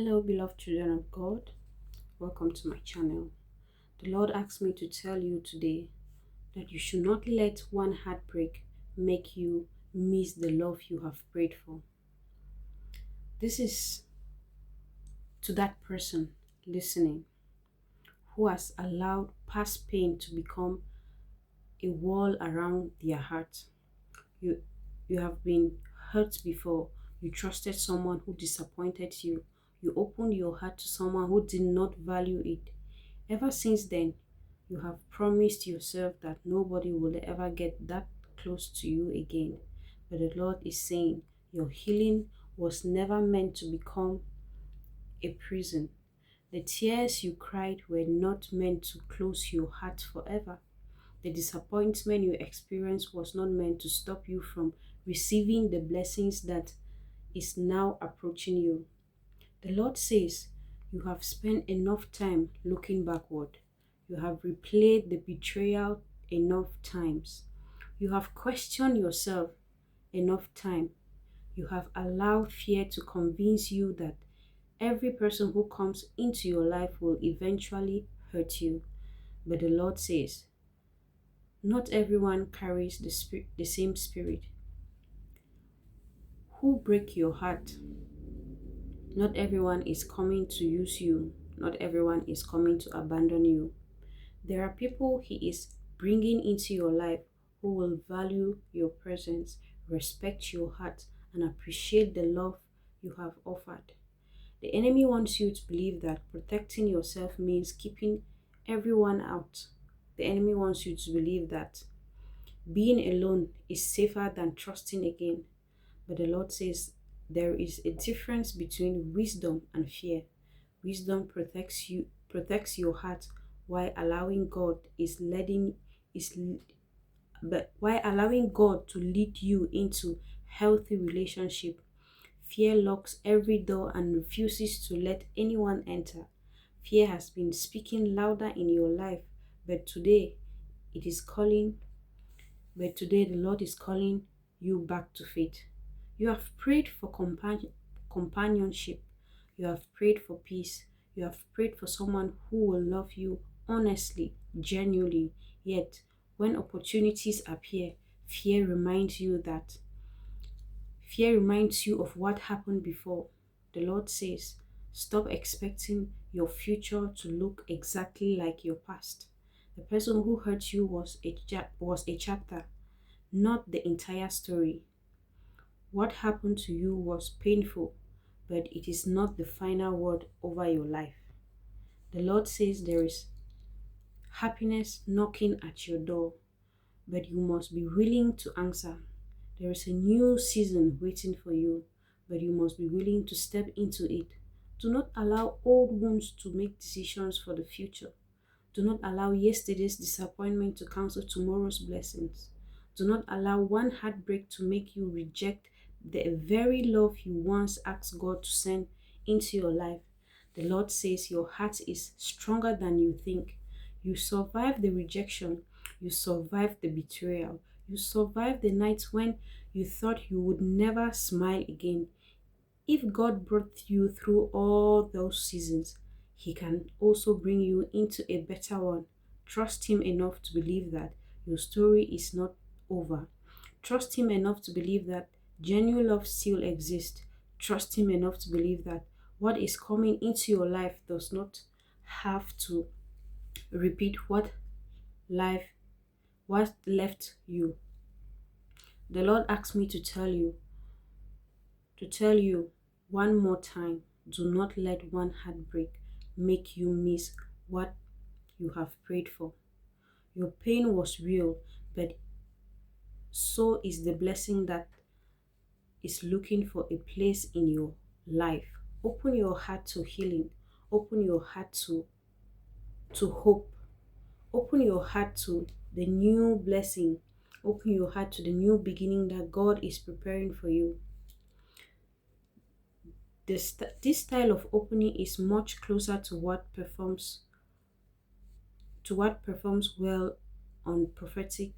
Hello, beloved children of God. Welcome to my channel. The Lord asked me to tell you today that you should not let one heartbreak make you miss the love you have prayed for. This is to that person listening who has allowed past pain to become a wall around their heart. You, you have been hurt before. You trusted someone who disappointed you. You opened your heart to someone who did not value it. Ever since then, you have promised yourself that nobody will ever get that close to you again. But the Lord is saying your healing was never meant to become a prison. The tears you cried were not meant to close your heart forever. The disappointment you experienced was not meant to stop you from receiving the blessings that is now approaching you. The Lord says, you have spent enough time looking backward. You have replayed the betrayal enough times. You have questioned yourself enough time. You have allowed fear to convince you that every person who comes into your life will eventually hurt you. But the Lord says, not everyone carries the same spirit. Who break your heart? Not everyone is coming to use you. Not everyone is coming to abandon you. There are people He is bringing into your life who will value your presence, respect your heart, and appreciate the love you have offered. The enemy wants you to believe that protecting yourself means keeping everyone out. The enemy wants you to believe that being alone is safer than trusting again. But the Lord says there is a difference between wisdom and fear. Wisdom protects your heart while allowing God while allowing God to lead you into healthy relationship. Fear locks every door and refuses to let anyone enter. Fear has been speaking louder in your life, but today it is calling but today the Lord is calling you back to faith. You have prayed for companionship. You have prayed for peace. You have prayed for someone who will love you honestly, genuinely. Yet, when opportunities appear, fear reminds you that fear reminds you of what happened before. The Lord says, stop expecting your future to look exactly like your past. The person who hurt you was a chapter, not the entire story. What happened to you was painful, but it is not the final word over your life. The Lord says there is happiness knocking at your door, but you must be willing to answer. There is a new season waiting for you, but you must be willing to step into it. Do not allow old wounds to make decisions for the future. Do not allow yesterday's disappointment to cancel tomorrow's blessings. Do not allow one heartbreak to make you reject the very love you once asked God to send into your life. The Lord says your heart is stronger than you think. You survived the rejection. You survived the betrayal. You survived the nights when you thought you would never smile again. If God brought you through all those seasons, He can also bring you into a better one. Trust Him enough to believe that your story is not over. Trust Him enough to believe that genuine love still exists. Trust Him enough to believe that what is coming into your life does not have to repeat what left you. The Lord asked me to tell you one more time, do not let one heartbreak make you miss what you have prayed for. Your pain was real, but so is the blessing that is looking for a place in your life. Open your heart to healing. Open your heart to hope. Open your heart to the new blessing. Open your heart to the new beginning that God is preparing for you. This style of opening is much closer to what performs well on prophetic